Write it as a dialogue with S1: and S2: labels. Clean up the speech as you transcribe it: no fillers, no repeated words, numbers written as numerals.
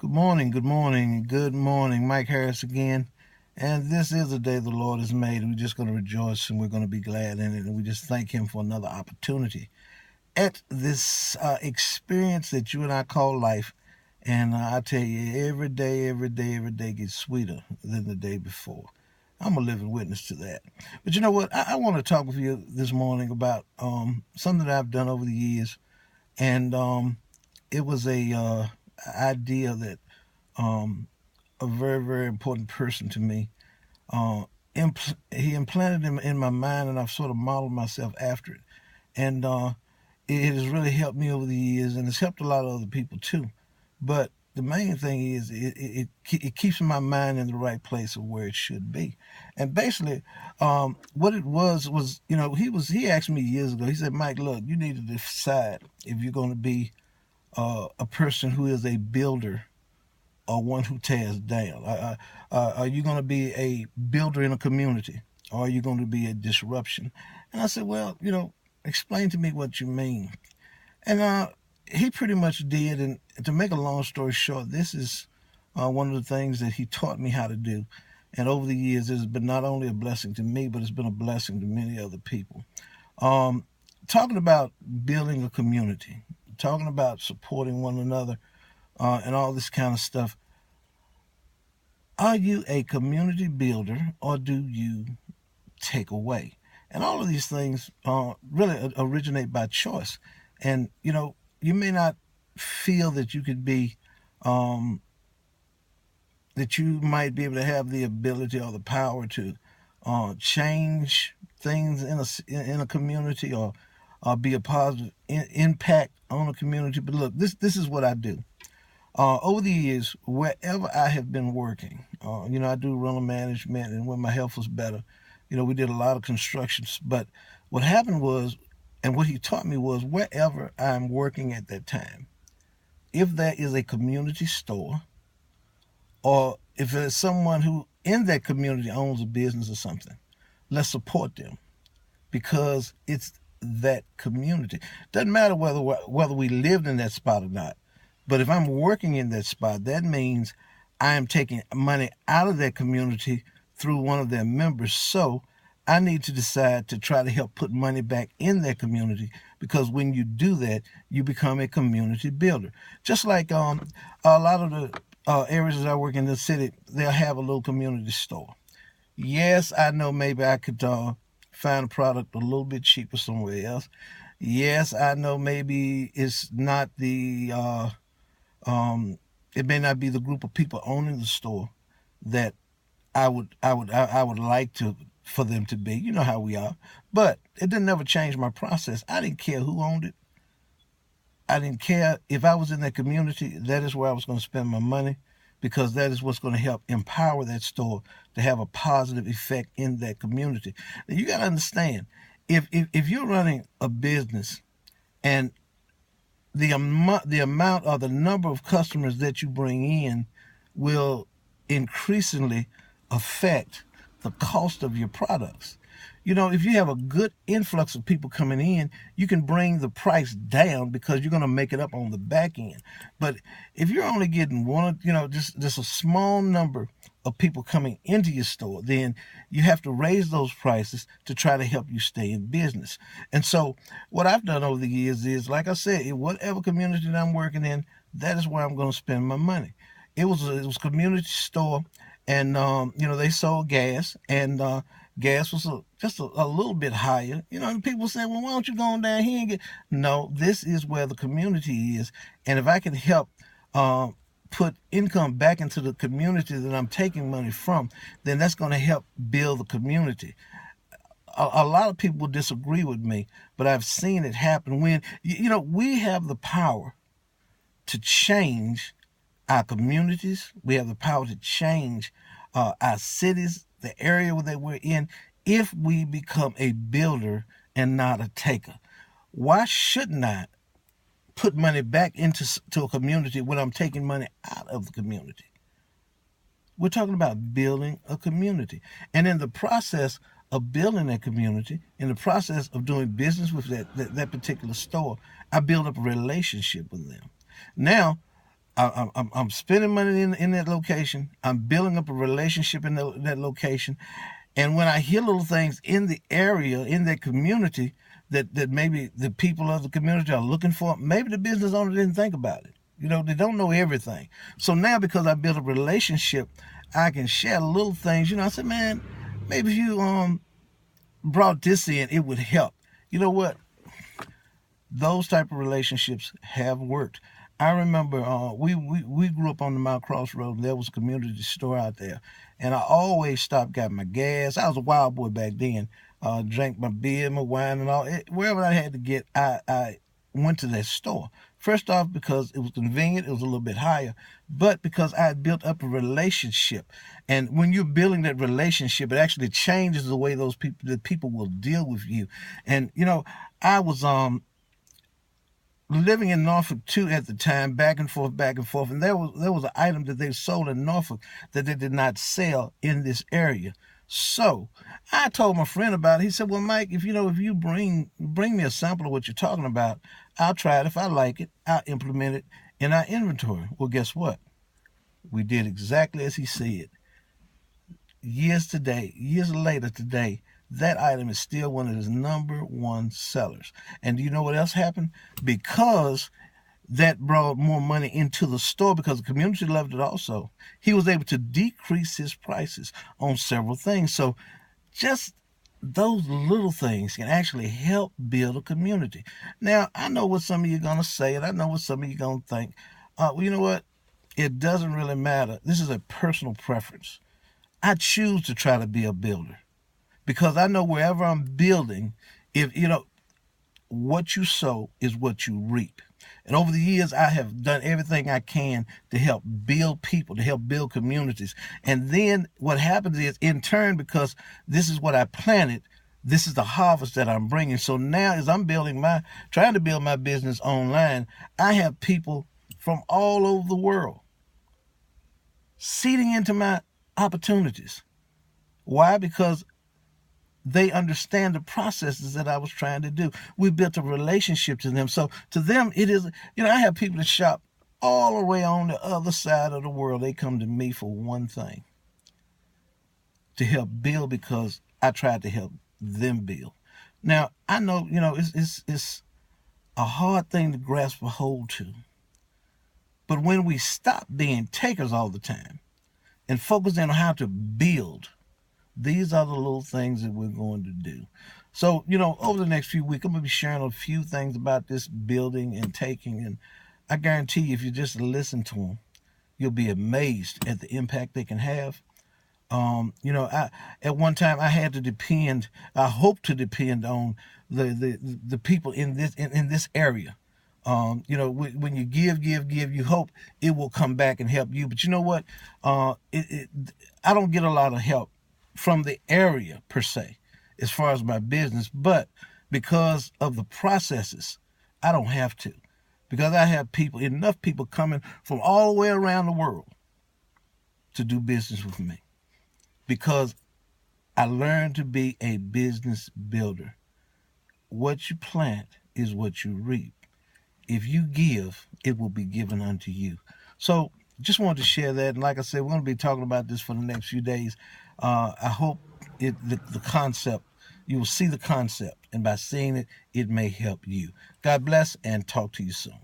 S1: Good morning, good morning, good morning. Mike Harris again. And this is the day the Lord has made. We're just going to rejoice and we're going to be glad in it. And we just thank Him for another opportunity at this experience that you and I call life. And I tell you, every day gets sweeter than the day before. I'm a living witness to that. But you know what? I want to talk with you this morning about something that I've done over the years. And it was a idea that um, a very important person to me. Uh, he implanted him in my mind, and I've sort of modeled myself after it. And it has really helped me over the years, and it's helped a lot of other people too. But the main thing is it keeps my mind in the right place of where it should be. And basically, what it was he asked me years ago. He said, "Mike, look, you need to decide if you're going to be a person who is a builder or one who tears down? Are you going to be a builder in a community, or are you going to be a disruption?" And I said, "Well, explain to me what you mean." And he pretty much did. And to make a long story short, this is one of the things that he taught me how to do. And over the years, it's been not only a blessing to me, but it's been a blessing to many other people. Um, Talking about building a community, talking about supporting one another, and all this kind of stuff. Are you a community builder, or do you take away? And all of these things really originate by choice. And, you may not feel that you could be, um, that you might be able to have the ability or the power to change things in a community, or be a positive impact on a community. But look, this is what I do. Over the years, wherever I have been working, I do rental management, and when my health was better, we did a lot of constructions. But what happened was, and what he taught me was, wherever I'm working at that time, if there is a community store, or if there's someone who in that community owns a business or something, let's support them, because it's that community. Doesn't matter whether we lived in that spot or not. But if I'm working in that spot, that means I am taking money out of that community through one of their members. So I need to decide to try to help put money back in that community, because when you do that, you become a community builder. Just like a lot of the areas that I work in the city, they'll have a little community store. Yes, I know maybe I could find a product a little bit cheaper somewhere else. Yes, I know maybe it's not um, it may not be the group of people owning the store that I would like to for them to be. You know how we are, but it didn't ever change my process. I didn't care who owned it. I didn't care if I was in that community. That is where I was going to spend my money, because that is what's going to help empower that store to have a positive effect in that community. Now, you got to understand, if you're running a business, and the amount or the number of customers that you bring in will increasingly affect the cost of your products. If you have a good influx of people coming in, you can bring the price down, because you're going to make it up on the back end. But if you're only getting one, just a small number of people coming into your store, then you have to raise those prices to try to help you stay in business. And so, what I've done over the years is, like I said, whatever community that I'm working in, that is where I'm going to spend my money. It was a community store, and they sold gas, and gas was just a little bit higher. And people say, "Well, why don't you go on down here and get?" No, this is where the community is, and if I can help uh, put income back into the community that I'm taking money from, then that's going to help build the community. A lot of people disagree with me, but I've seen it happen when we have the power to change our communities. We have the power to change our cities, the area that we're in, if we become a builder and not a taker. Why shouldn't I put money back into a community when I'm taking money out of the community? We're talking about building a community. And in the process of building a community, in the process of doing business with that particular store, I build up a relationship with them. Now, I'm spending money in that location. I'm building up a relationship in that location. And when I hear little things in the area, in that community, that maybe the people of the community are looking for, maybe the business owner didn't think about it. They don't know everything. So now, because I built a relationship, I can share little things. I said, man, maybe if you brought this in, it would help. You know what? Those type of relationships have worked. I remember we grew up on the Mount Crossroad, and there was a community store out there, and I always stopped, got my gas. I was a wild boy back then. Drank my beer, my wine, and all. Wherever I had to get, I went to that store. First off, because it was convenient, it was a little bit higher, but because I had built up a relationship. And when you're building that relationship, it actually changes the way the people will deal with you. And I was living in Norfolk too at the time, back and forth, and there was an item that they sold in Norfolk that they did not sell in this area. So I told my friend about it. He said, "Well, Mike, if you bring me a sample of what you're talking about, I'll try it. If I like it, I'll implement it in our inventory." Well, guess what? We did exactly as he said. Years later today, that item is still one of his number one sellers. And do you know what else happened? Because that brought more money into the store, because the community loved it also, he was able to decrease his prices on several things. So just those little things can actually help build a community. Now, I know what some of you are going to say, and I know what some of you are going to think. Well, you know what? It doesn't really matter. This is a personal preference. I choose to try to be a builder, because I know wherever I'm building, if what you sow is what you reap. And over the years, I have done everything I can to help build people, to help build communities. And then what happens is, in turn, because this is what I planted, this is the harvest that I'm bringing. So now, as I'm trying to build my business online, I have people from all over the world seeding into my opportunities. Why? Because they understand the processes that I was trying to do. We built a relationship to them. So to them, it is, I have people that shop all the way on the other side of the world. They come to me for one thing: to help build, because I tried to help them build. Now, I know, it's a hard thing to grasp a hold to. But when we stop being takers all the time and focus on how to build, these are the little things that we're going to do. So, over the next few weeks, I'm going to be sharing a few things about this building and taking. And I guarantee you, if you just listen to them, you'll be amazed at the impact they can have. At one time I had to depend. I hope to depend on the people in this area. When you give, you hope it will come back and help you. But you know what? I don't get a lot of help from the area per se, as far as my business, but because of the processes, I don't have to, because I have enough people coming from all the way around the world to do business with me, because I learned to be a business builder. What you plant is what you reap. If you give, it will be given unto you. So just wanted to share that. And like I said, we're going to be talking about this for the next few days. I hope the concept, you will see the concept, and by seeing it, it may help you. God bless, and talk to you soon.